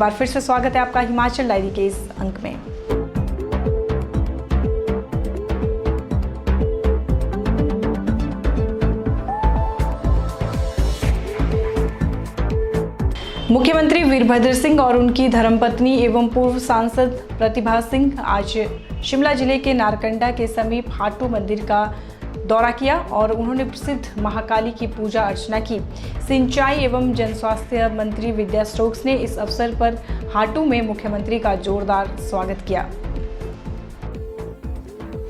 बार फिर से स्वागत है आपका हिमाचल डायरी के इस अंक में। मुख्यमंत्री वीरभद्र सिंह और उनकी धर्मपत्नी एवं पूर्व सांसद प्रतिभा सिंह आज शिमला जिले के नारकंडा के समीप हाटू मंदिर का दौरा किया और उन्होंने प्रसिद्ध महाकाली की पूजा अर्चना की। सिंचाई एवं जनस्वास्थ्य मंत्री विद्या स्टोक्स ने इस अवसर पर हाटू में मुख्यमंत्री का जोरदार स्वागत किया।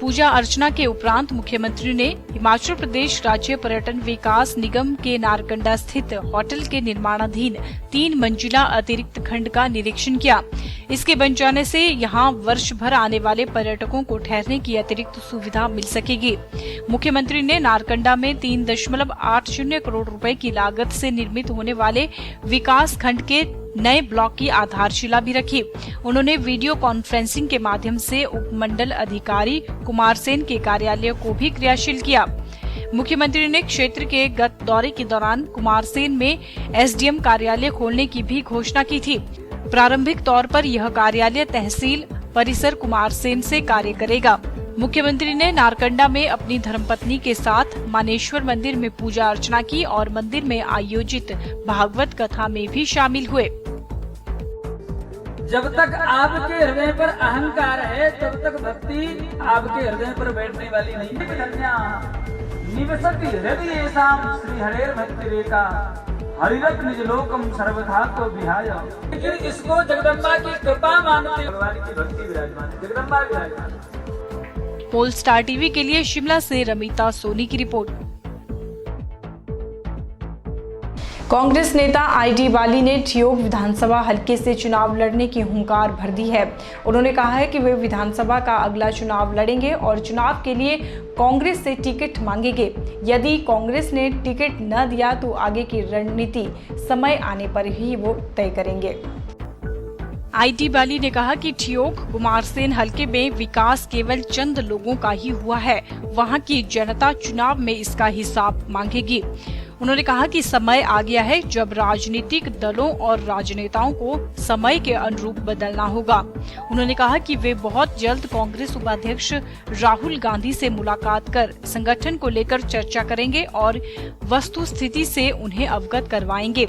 पूजा अर्चना के उपरांत मुख्यमंत्री ने हिमाचल प्रदेश राज्य पर्यटन विकास निगम के नारकंडा स्थित होटल के निर्माणाधीन 3 मंजिला अतिरिक्त खंड का निरीक्षण किया। इसके बन जाने से यहां वर्ष भर आने वाले पर्यटकों को ठहरने की अतिरिक्त सुविधा मिल सकेगी। मुख्यमंत्री ने नारकंडा में 3.80 करोड़ रुपए की लागत से निर्मित होने वाले विकास खंड के नए ब्लॉक की आधारशिला भी रखी। उन्होंने वीडियो कॉन्फ्रेंसिंग के माध्यम से उपमंडल अधिकारी कुमार सेन के कार्यालय को भी क्रियाशील किया। मुख्यमंत्री ने क्षेत्र के गत दौरे के दौरान कुमार सेन में एसडीएम कार्यालय खोलने की भी घोषणा की थी। प्रारंभिक तौर पर यह कार्यालय तहसील परिसर कुमार सेन से कार्य करेगा। मुख्यमंत्री ने नारकंडा में अपनी धर्मपत्नी के साथ मानेश्वर मंदिर में पूजा अर्चना की और मंदिर में आयोजित भागवत कथा में भी शामिल हुए। जब तक आपके हृदय पर अहंकार है तब तक भक्ति आपके हृदय पर बैठने वाली नहीं। निवसति हृदयेषां श्री हरेर भक्ति रेखा हरिरत निज लोकम सर्वथा तो विहाय। लेकिन इसको जगदम्बा की कृपा मानते भगवान की भक्ति विराजमान है, जगदम्बा विराजमान। पोल स्टार टीवी के लिए शिमला से रमिता सोनी की रिपोर्ट। कांग्रेस नेता आईडी बाली ने ठियोग विधानसभा हलके से चुनाव लड़ने की हुंकार भर दी है। उन्होंने कहा है कि वे विधानसभा का अगला चुनाव लड़ेंगे और चुनाव के लिए कांग्रेस से टिकट मांगेंगे। यदि कांग्रेस ने टिकट न दिया तो आगे की रणनीति समय आने पर ही वो तय करेंगे। आईडी बाली ने कहा कि ठियोग कुमारसेन हलके में विकास केवल चंद लोगों का ही हुआ है। वहां की जनता चुनाव में इसका हिसाब मांगेगी। उन्होंने कहा कि समय आ गया है जब राजनीतिक दलों और राजनेताओं को समय के अनुरूप बदलना होगा। उन्होंने कहा कि वे बहुत जल्द कांग्रेस उपाध्यक्ष राहुल गांधी से मुलाकात कर संगठन को लेकर चर्चा करेंगे और वस्तु स्थिति से उन्हें अवगत करवाएंगे।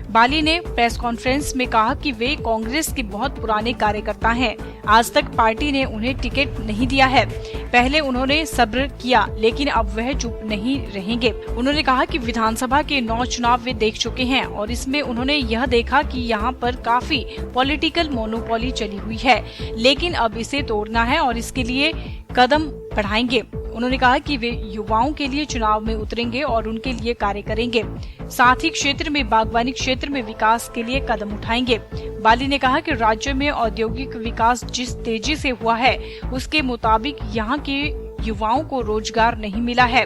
बाली ने प्रेस कॉन्फ्रेंस में कहा कि वे कांग्रेस के बहुत पुराने कार्यकर्ता हैं। आज तक पार्टी ने उन्हें टिकट नहीं दिया है। पहले उन्होंने सब्र किया लेकिन अब वह चुप नहीं रहेंगे। उन्होंने कहा कि विधानसभा के 9 चुनाव वे देख चुके हैं और इसमें उन्होंने यह देखा कि यहाँ पर काफी पॉलिटिकल मोनोपोली चली हुई है, लेकिन अब इसे तोड़ना है और इसके लिए कदम बढ़ाएंगे। उन्होंने कहा कि वे युवाओं के लिए चुनाव में उतरेंगे और उनके लिए कार्य करेंगे। साथ ही क्षेत्र में बागवानी क्षेत्र में विकास के लिए कदम उठाएंगे। बाली ने कहा कि राज्य में औद्योगिक विकास जिस तेजी से हुआ है उसके मुताबिक यहाँ के युवाओं को रोजगार नहीं मिला है।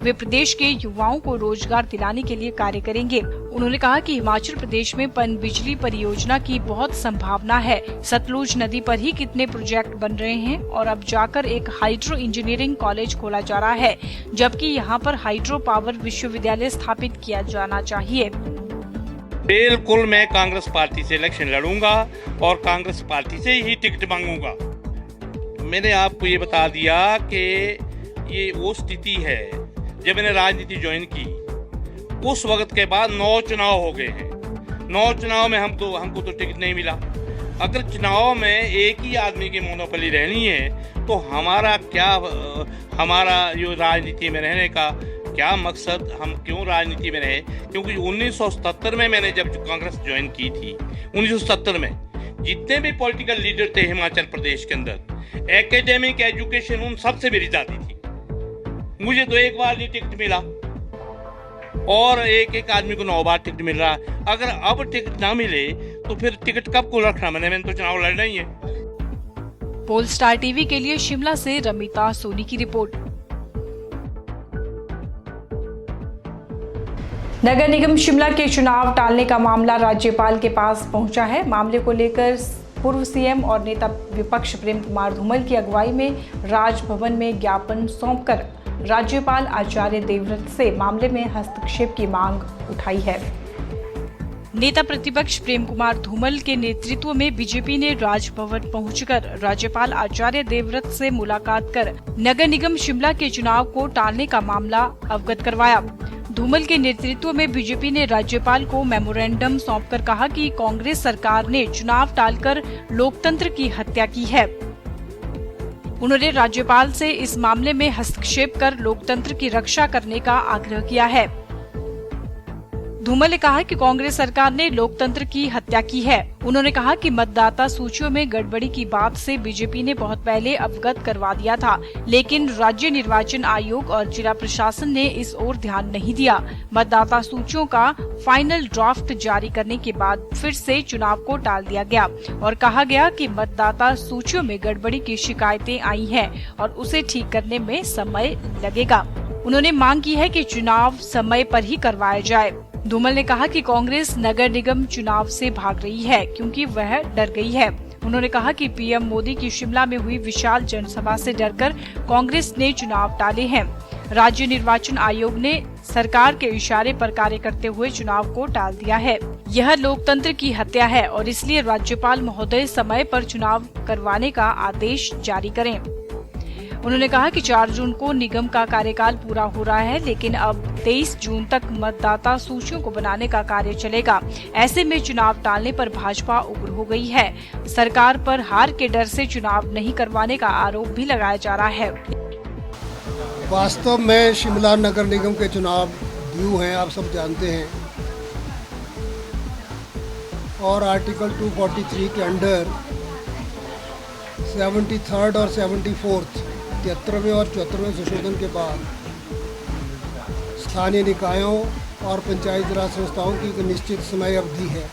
वे प्रदेश के युवाओं को रोजगार दिलाने के लिए कार्य करेंगे। उन्होंने कहा कि हिमाचल प्रदेश में पनबिजली परियोजना की बहुत संभावना है। सतलुज नदी पर ही कितने प्रोजेक्ट बन रहे हैं और अब जाकर एक हाइड्रो इंजीनियरिंग कॉलेज खोला जा रहा है, जबकि यहाँ पर हाइड्रो पावर विश्वविद्यालय स्थापित किया जाना चाहिए। बिल्कुल मैं कांग्रेस पार्टी से इलेक्शन लड़ूंगा और कांग्रेस पार्टी से ही टिकट मांगूंगा। मैंने आपको ये बता दिया कि ये वो स्थिति है जब मैंने राजनीति ज्वाइन की उस वक्त के बाद 9 चुनाव हो गए हैं। 9 चुनाव में हमको तो टिकट नहीं मिला। अगर चुनाव में एक ही आदमी की मोनोपोली रहनी है तो हमारा जो राजनीति में रहने का क्या मकसद, हम क्यों राजनीति में रहे? क्योंकि 1977 में मैंने जब कांग्रेस ज्वाइन की थी, 1977 में जितने भी पॉलिटिकल लीडर थे हिमाचल प्रदेश के अंदर, एकेडमिक एजुकेशन उन सबसे मेरी जाती थी। मुझे तो एक बार नहीं टिकट मिला और एक आदमी को 9 बार टिकट मिल रहा है। अगर अब टिकट ना मिले तो फिर टिकट कब को रखना? मैंने तो चुनाव लड़ना ही है। पोल स्टार टीवी के लिए शिमला से रमिता सोनी की रिपोर्ट। नगर निगम शिमला के चुनाव टालने का मामला राज्यपाल के पास पहुंचा है। मामले को लेकर पूर्व सीएम और नेता विपक्ष प्रेम कुमार धूमल की अगुवाई में राजभवन में ज्ञापन सौंपकर राज्यपाल आचार्य देवव्रत से मामले में हस्तक्षेप की मांग उठाई है। नेता प्रतिपक्ष प्रेम कुमार धूमल के नेतृत्व में बीजेपी ने राजभवन पहुंचकर राज्यपाल आचार्य देवव्रत से मुलाकात कर नगर निगम शिमला के चुनाव को टालने का मामला अवगत करवाया। धूमल के नेतृत्व में बीजेपी ने राज्यपाल को मेमोरेंडम सौंपकर कहा कि कांग्रेस सरकार ने चुनाव टालकर लोकतंत्र की हत्या की है। उन्होंने राज्यपाल से इस मामले में हस्तक्षेप कर लोकतंत्र की रक्षा करने का आग्रह किया है। धूमल ने कहा कि कांग्रेस सरकार ने लोकतंत्र की हत्या की है। उन्होंने कहा कि मतदाता सूचियों में गड़बड़ी की बात से बीजेपी ने बहुत पहले अवगत करवा दिया था, लेकिन राज्य निर्वाचन आयोग और जिला प्रशासन ने इस ओर ध्यान नहीं दिया। मतदाता सूचियों का फाइनल ड्राफ्ट जारी करने के बाद फिर से चुनाव को टाल दिया गया और कहा गया कि मतदाता सूचियों में गड़बड़ी की शिकायतें आई हैं और उसे ठीक करने में समय लगेगा। उन्होंने मांग की है कि चुनाव समय पर ही करवाया जाए। धूमल ने कहा कि कांग्रेस नगर निगम चुनाव से भाग रही है क्योंकि वह डर गई है। उन्होंने कहा कि पीएम मोदी की शिमला में हुई विशाल जनसभा से डरकर कांग्रेस ने चुनाव टाले हैं। राज्य निर्वाचन आयोग ने सरकार के इशारे पर कार्य करते हुए चुनाव को टाल दिया है। यह लोकतंत्र की हत्या है और इसलिए राज्यपाल महोदय समय पर चुनाव करवाने का आदेश जारी करें। उन्होंने कहा कि 4 जून को निगम का कार्यकाल पूरा हो रहा है, लेकिन अब 23 जून तक मतदाता सूचियों को बनाने का कार्य चलेगा। ऐसे में चुनाव टालने पर भाजपा उग्र हो गई है। सरकार पर हार के डर से चुनाव नहीं करवाने का आरोप भी लगाया जा रहा है। वास्तव में शिमला नगर निगम के चुनाव ड्यू हैं, आप सब जानते हैं, और आर्टिकल 243 के अंडर 73rd और 74th 73वें और 74वें संशोधन के बाद स्थानीय निकायों और पंचायत राज संस्थाओं की एक निश्चित समय अवधि है।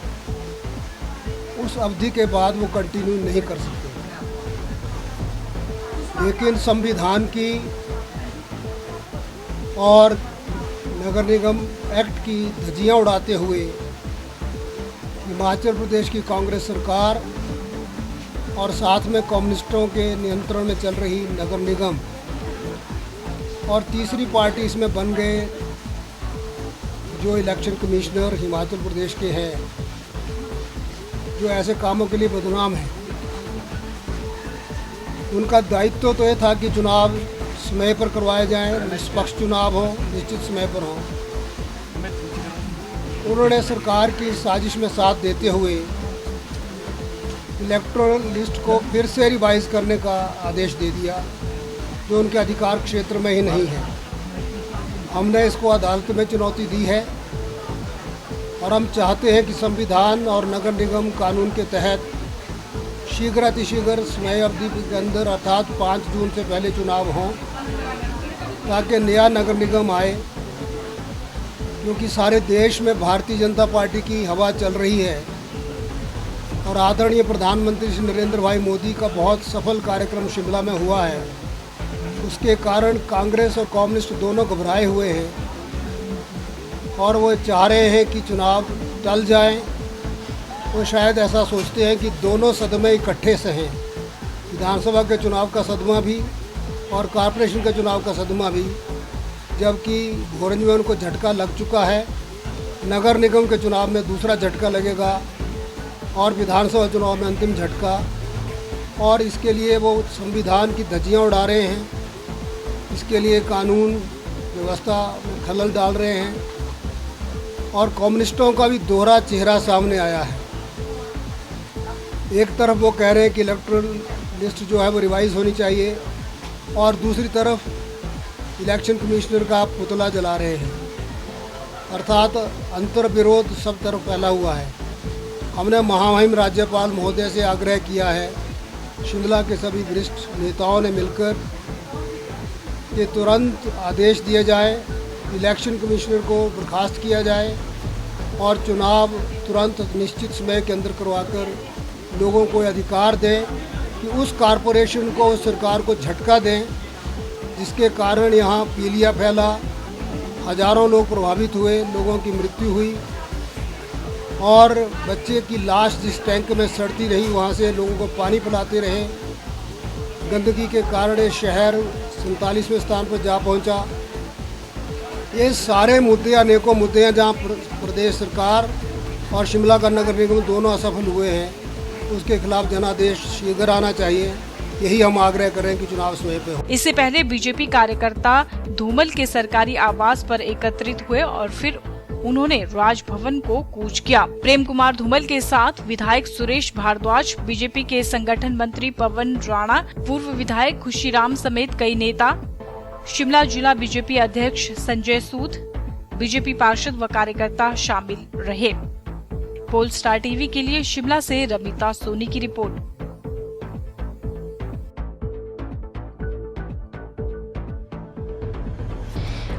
उस अवधि के बाद वो कंटिन्यू नहीं कर सकते, लेकिन संविधान की और नगर निगम एक्ट की धज्जियां उड़ाते हुए हिमाचल प्रदेश की कांग्रेस सरकार और साथ में कम्युनिस्टों के नियंत्रण में चल रही नगर निगम और तीसरी पार्टी इसमें बन गए जो इलेक्शन कमिश्नर हिमाचल प्रदेश के हैं, जो ऐसे कामों के लिए बदनाम हैं। उनका दायित्व तो ये था कि चुनाव समय पर करवाए जाएं, निष्पक्ष चुनाव हो, निश्चित समय पर हो। उन्होंने सरकार की साजिश में साथ देते हुए इलेक्टोरल लिस्ट को फिर से रिवाइज करने का आदेश दे दिया, जो उनके अधिकार क्षेत्र में ही नहीं है। हमने इसको अदालत में चुनौती दी है और हम चाहते हैं कि संविधान और नगर निगम कानून के तहत शीघ्र अतिशीघ्र समय अवधि के अंदर अर्थात 5 जून से पहले चुनाव हों, ताकि नया नगर निगम आए, क्योंकि सारे देश में भारतीय जनता पार्टी की हवा चल रही है और आदरणीय प्रधानमंत्री श्री नरेंद्र भाई मोदी का बहुत सफल कार्यक्रम शिमला में हुआ है। उसके कारण कांग्रेस और कम्युनिस्ट दोनों घबराए हुए हैं और वो चाह रहे हैं कि चुनाव टल जाएं। वो शायद ऐसा सोचते हैं कि दोनों सदमे इकट्ठे सहें, विधानसभा के चुनाव का सदमा भी और कॉरपोरेशन के चुनाव का सदमा भी, जबकि भोरंज में उनको झटका लग चुका है। नगर निगम के चुनाव में दूसरा झटका लगेगा और विधानसभा चुनाव में अंतिम झटका, और इसके लिए वो संविधान की धज्जियां उड़ा रहे हैं, इसके लिए कानून व्यवस्था में खलल डाल रहे हैं और कम्युनिस्टों का भी दोहरा चेहरा सामने आया है। एक तरफ वो कह रहे हैं कि इलेक्टोरल लिस्ट जो है वो रिवाइज होनी चाहिए और दूसरी तरफ इलेक्शन कमिश्नर का पुतला जला रहे हैं, अर्थात अंतर विरोध सब तरफ फैला हुआ है। हमने महामहिम राज्यपाल महोदय से आग्रह किया है, शिमला के सभी वरिष्ठ नेताओं ने मिलकर कि तुरंत आदेश दिए जाए, इलेक्शन कमिश्नर को बर्खास्त किया जाए और चुनाव तुरंत निश्चित समय के अंदर करवाकर लोगों को अधिकार दें कि उस कॉरपोरेशन को, उस सरकार को झटका दें जिसके कारण यहाँ पीलिया फैला, हजारों लोग प्रभावित हुए, लोगों की मृत्यु हुई और बच्चे की लाश जिस टैंक में सड़ती रही वहाँ से लोगों को पानी पिलाते रहे। गंदगी के कारण ये शहर 47वें स्थान पर जा पहुँचा। ये सारे मुद्दे, अनेकों मुद्दे हैं जहाँ प्रदेश सरकार और शिमला का नगर निगम दोनों असफल हुए हैं, उसके खिलाफ जनादेश शीघ्र आना चाहिए। यही हम आग्रह करें कि चुनाव समय पे हो। इससे पहले बीजेपी कार्यकर्ता धूमल के सरकारी आवास पर एकत्रित हुए और फिर उन्होंने राजभवन को कूच किया। प्रेम कुमार धूमल के साथ विधायक सुरेश भारद्वाज, बीजेपी के संगठन मंत्री पवन राणा, पूर्व विधायक खुशीराम समेत कई नेता, शिमला जिला बीजेपी अध्यक्ष संजय सूद, बीजेपी पार्षद व कार्यकर्ता शामिल रहे। पोल स्टार टीवी के लिए शिमला से रमिता सोनी की रिपोर्ट।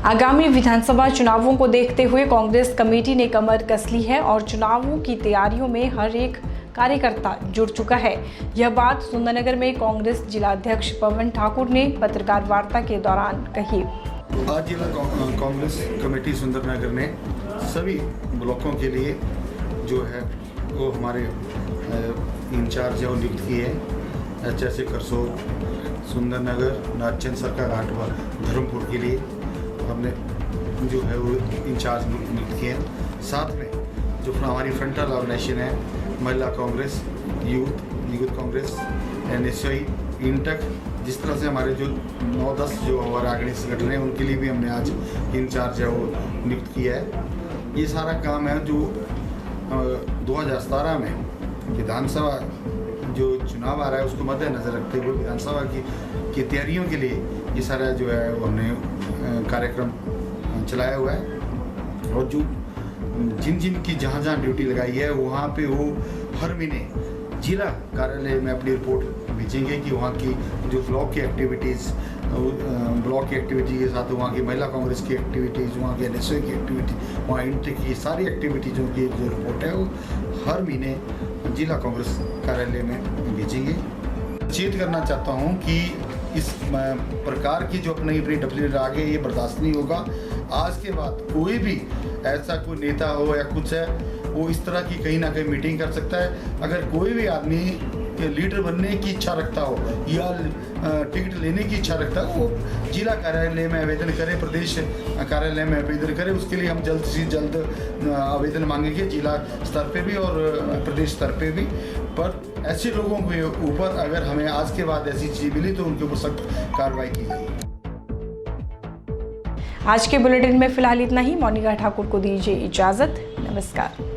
आगामी विधानसभा चुनावों को देखते हुए कांग्रेस कमेटी ने कमर कस ली है और चुनावों की तैयारियों में हर एक कार्यकर्ता जुड़ चुका है। यह बात सुंदरनगर में कांग्रेस जिलाध्यक्ष पवन ठाकुर ने पत्रकार वार्ता के दौरान कही। आज जिला कांग्रेस कमेटी सुंदरनगर ने सभी ब्लॉकों के लिए जो है वो हमारे इंचार्ज है वो नियुक्त किए हैं, जैसे करसोग, सुंदरनगर, नागचंद सरका घाट व धर्मपुर के लिए हमने जो है वो इंचार्ज नियुक्त किए हैं। साथ में जो हमारी फ्रंटल ऑर्गेनाइजेशन है, महिला कांग्रेस, यूथ कांग्रेस, NSI, इंटक, जिस तरह से हमारे जो 9-10 जो हमारे अग्रणी संगठन हैं उनके लिए भी हमने आज इंचार्ज है वो नियुक्त किया है। ये सारा काम है जो 2017 में विधानसभा जो चुनाव आ रहा है उसको मद्देनजर रखते हुए विधानसभा की तैयारियों के लिए ये सारा जो है वो हमने कार्यक्रम चलाया हुआ है। और जो जिन की जहाँ ड्यूटी लगाई है वहाँ पे वो हर महीने जिला कार्यालय में अपनी रिपोर्ट भेजेंगे कि वहाँ की जो ब्लॉक की एक्टिविटीज़, ब्लॉक की एक्टिविटी के साथ वहाँ की महिला कांग्रेस की एक्टिविटीज़, वहाँ की NSI की एक्टिविटी, वहाँ इंटक की सारी एक्टिविटीज़ों की जो रिपोर्ट है वो हर महीने जिला कांग्रेस कार्यालय में भेजेंगे। सचेत करना चाहता हूँ कि इस प्रकार की जो अपनी डब्ल्यू आगे ये बर्दाश्त नहीं होगा। आज के बाद कोई भी ऐसा कोई नेता हो या कुछ है वो इस तरह की कहीं ना कहीं मीटिंग कर सकता है। अगर कोई भी आदमी लीडर बनने की इच्छा रखता हो या टिकट लेने की इच्छा रखता है वो जिला कार्यालय में आवेदन करे, प्रदेश कार्यालय में आवेदन करे। उसके लिए हम जल्द से जल्द आवेदन मांगेंगे जिला स्तर पे भी और प्रदेश स्तर पे भी। पर ऐसे लोगों के ऊपर अगर हमें आज के बाद ऐसी चीज़ मिली तो उनके ऊपर सख्त कार्रवाई की जाएगी। आज के बुलेटिन में फिलहाल इतना ही। मोनिका ठाकुर को दीजिए इजाजत। नमस्कार।